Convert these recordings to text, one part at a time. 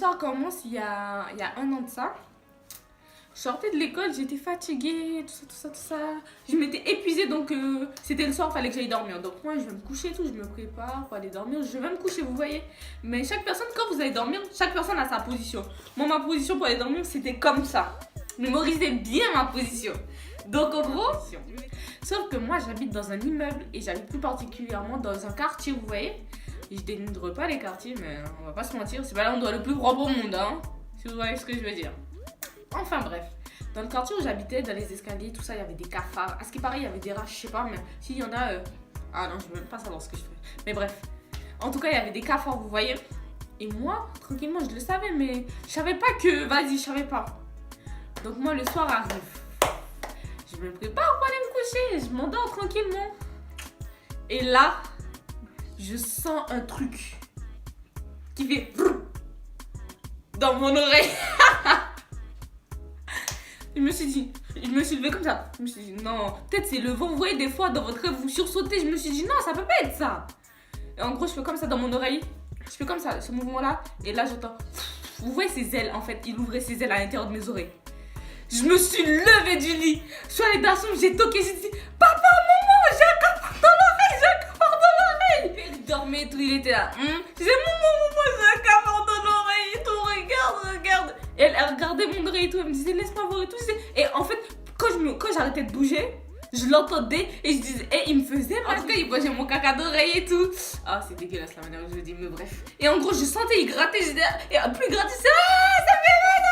l'histoire commence il y a 1 an de ça. Je sortais de l'école, j'étais fatiguée, tout ça. Je m'étais épuisée, donc c'était le soir, il fallait que j'aille dormir. Donc moi, je vais me coucher, tout, je me prépare pour aller dormir. Je vais me coucher, vous voyez. Mais chaque personne, quand vous allez dormir, chaque personne a sa position. Moi, ma position pour aller dormir, c'était comme ça. Mémorisez bien ma position. Donc en gros, sauf que moi, j'habite dans un immeuble et j'habite plus particulièrement dans un quartier, vous voyez. Je dénigre pas les quartiers, mais on va pas se mentir, c'est pas l'endroit le plus propre au monde, hein. Si vous voyez ce que je veux dire. Enfin bref, dans le quartier où j'habitais, dans les escaliers, tout ça, il y avait des cafards. À ce qui paraît, il y avait des rats, je sais pas, mais s'il y en a... Ah non, je veux même pas savoir ce que je fais. Mais bref, en tout cas, il y avait des cafards, vous voyez. Et moi, tranquillement, je le savais, mais je savais pas que... Vas-y, je savais pas. Donc moi, le soir arrive. Je me prépare pour aller me coucher, je m'endors tranquillement. Et là, je sens un truc qui fait... dans mon oreille. Je me suis levée comme ça. Je me suis dit, non, peut-être c'est le vent. Vous voyez, des fois, dans votre rêve, vous sursautez. Je me suis dit, non, ça peut pas être ça. Et en gros, je fais comme ça dans mon oreille. Je fais comme ça, ce mouvement-là. Et là, j'entends... Vous voyez ses ailes, en fait. Il ouvrait ses ailes à l'intérieur de mes oreilles. Je me suis levée du lit. Je suis allée dans la chambre, j'ai toqué. J'ai dit, papa, maman, j'ai un cafard dans l'oreille. J'ai un cafard dans l'oreille. Il dormait et tout, il était là. J'ai maman, j'ai un cafard dans l'oreille et tout. Regarde. Et elle regardait mon oreille et tout. Elle me disait, laisse-moi voir et tout. Et en fait, quand j'arrêtais de bouger, je l'entendais et je disais, il me faisait mal. En tout cas, il voyait mon caca d'oreille et tout. Ah, c'est dégueulasse la manière dont je le dis, mais bref. Et en gron, je sentais, il grattait. Et plus il grattait, ça fait mal.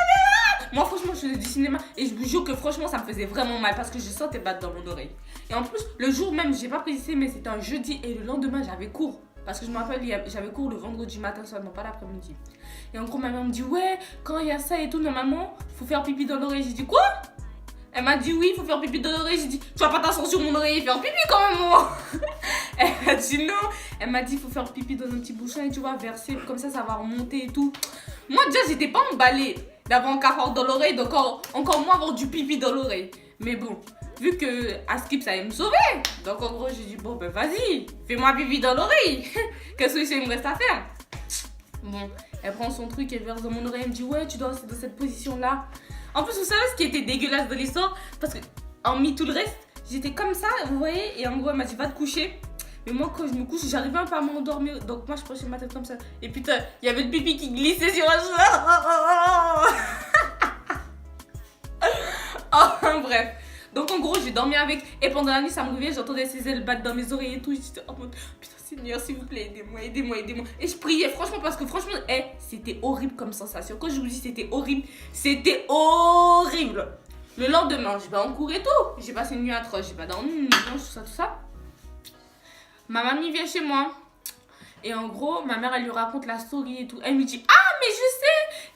Moi, franchement, je faisais du cinéma et je vous jure que franchement, ça me faisait vraiment mal parce que je sentais battre dans mon oreille. Et en plus, le jour même, j'ai pas précisé, mais c'était un jeudi et le lendemain, j'avais cours. Parce que je me rappelle, j'avais cours le vendredi matin seulement, pas l'après-midi. Et en gros, ma mère me dit, ouais, quand il y a ça et tout, normalement, faut faire pipi dans l'oreille. J'ai dit, quoi? Elle m'a dit, oui, faut faire pipi dans l'oreille. J'ai dit, tu vas pas t'asseoir sur mon oreille et faire pipi quand même, moi. Elle m'a dit, non. Elle m'a dit, faut faire pipi dans un petit bouchon et tu vas verser, comme ça va remonter et tout. Moi, déjà, j'étais pas emballée d'avoir un cafard dans l'oreille, donc encore moins avoir du pipi dans l'oreille. Mais bon, vu que Askip, ça allait me sauver. Donc en gros, j'ai dit, bon, ben vas-y, fais-moi pipi dans l'oreille. Qu'est-ce que il me reste à faire? Bon, elle prend son truc, elle verse dans mon oreille, elle me dit, ouais, tu dois rester dans cette position-là. En plus, vous savez ce qui était dégueulasse dans l'histoire? Parce que, hormis tout le reste, j'étais comme ça, vous voyez, et en gros, elle m'a dit, va te coucher. Mais moi, quand je me couche, j'arrivais un peu à m'endormir. Donc moi, je penchais ma tête comme ça. Et putain, il y avait le pipi qui glissait sur un... Oh, bref. Donc en gros, j'ai dormi avec. Et pendant la nuit, ça me réveillait. J'entendais ses ailes battre dans mes oreilles et tout. J'étais en mode, putain, Seigneur, s'il vous plaît, aidez-moi. Et je priais, franchement, parce que franchement, c'était horrible comme sensation. Quand je vous dis c'était horrible. Le lendemain, je vais en cours et tout. J'ai passé une nuit atroce. J'ai pas dormi, tout ça. Ma mamie vient chez moi. Et en gros, ma mère, elle lui raconte la story et tout. Elle me dit, ah, mais je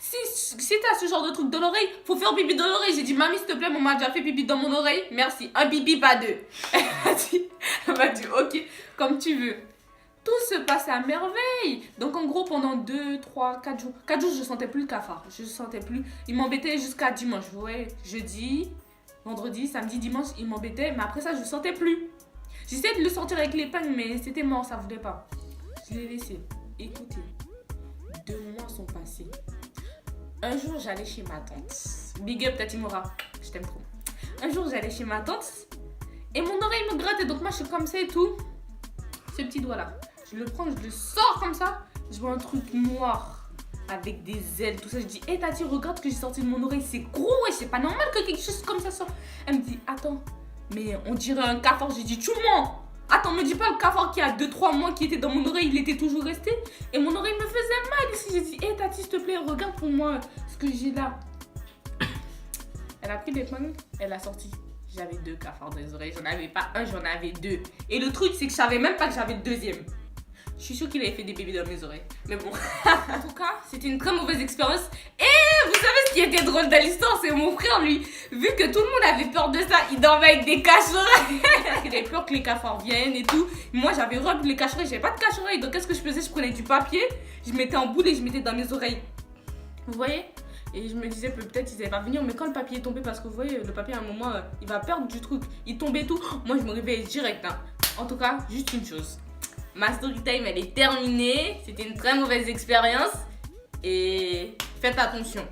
sais, si t'as ce genre de truc dans l'oreille, faut faire pipi dans l'oreille. J'ai dit, mamie, s'il te plaît, maman a déjà fait pipi dans mon oreille. Merci, un pipi, pas deux. Elle m'a dit, ok, comme tu veux. Tout se passe à merveille. Donc en gros, pendant 2, 3, 4 jours. 4 jours, je sentais plus le cafard. Je sentais plus. Il m'embêtait jusqu'à dimanche. Vous voyez, jeudi, vendredi, samedi, dimanche, il m'embêtait. Mais après ça, je sentais plus. J'essayais de le sortir avec l'épingle, mais c'était mort, ça voulait pas. Je l'ai laissé. Écoutez, 2 mois sont passés. Un jour, j'allais chez ma tante. Big up, Tatimora. Je t'aime trop. Un jour, j'allais chez ma tante. Et mon oreille me grattait. Donc moi, je suis comme ça et tout. Ce petit doigt-là. Je le prends, je le sors comme ça. Je vois un truc noir. Avec des ailes, tout ça. Je dis, hé Tati, regarde ce que j'ai sorti de mon oreille. C'est gros, ouais. C'est pas normal que quelque chose comme ça sort. Elle me dit, attends. Mais on dirait un cafard. J'ai dit, tu mens. Attends, me dis pas le cafard qui a 2-3 mois qui était dans mon oreille, il était toujours resté. Et mon oreille me faisait mal ici. J'ai dit, hé Tati, s'il te plaît, regarde pour moi ce que j'ai là. Elle a pris l'épingle, elle a sorti. J'avais 2 cafards dans les oreilles. J'en avais pas un, j'en avais 2. Et le truc, c'est que je savais même pas que j'avais le deuxième. Je suis sûre qu'il avait fait des bébés dans mes oreilles. Mais bon. En tout cas, c'était une très mauvaise expérience. Et vous savez ce qui était drôle dans l'histoire, c'est mon frère, lui. Vu que tout le monde avait peur de ça, il dormait avec des cache-oreilles. Il avait peur que les cafards viennent et tout. Moi, j'avais rempli les cache-oreilles. J'avais pas de cache-oreilles. Donc, qu'est-ce que je faisais? Je prenais du papier, je mettais en boule et je mettais dans mes oreilles. Vous voyez? Et je me disais peut-être ils allaient pas venir. Mais quand le papier est tombé, parce que vous voyez, le papier à un moment, il va perdre du truc. Il tombait tout. Moi, je me réveillais direct. Hein. En tout cas, juste une chose. Ma story time, elle est terminée. C'était une très mauvaise expérience. Et Faites attention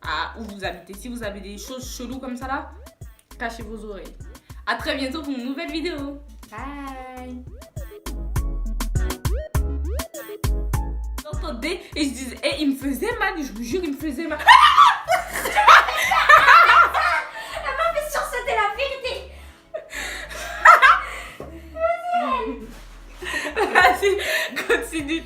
à où vous habitez. Si vous avez des choses cheloues comme ça là, cachez vos oreilles. À très bientôt pour une nouvelle vidéo. Bye. J'entendais et je disais, il me faisait mal, je vous jure, il me faisait mal. Elle m'a fait sûr que c'était la vérité. Vas-y, continue.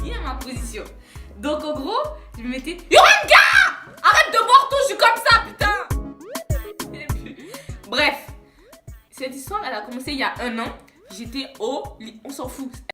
Il est ma position. Donc en gros, je me mettais. Yorenga! Arrête de boire ton jus comme ça, putain! Bref, cette histoire, elle a commencé il y a 1 an. J'étais au lit, on s'en fout.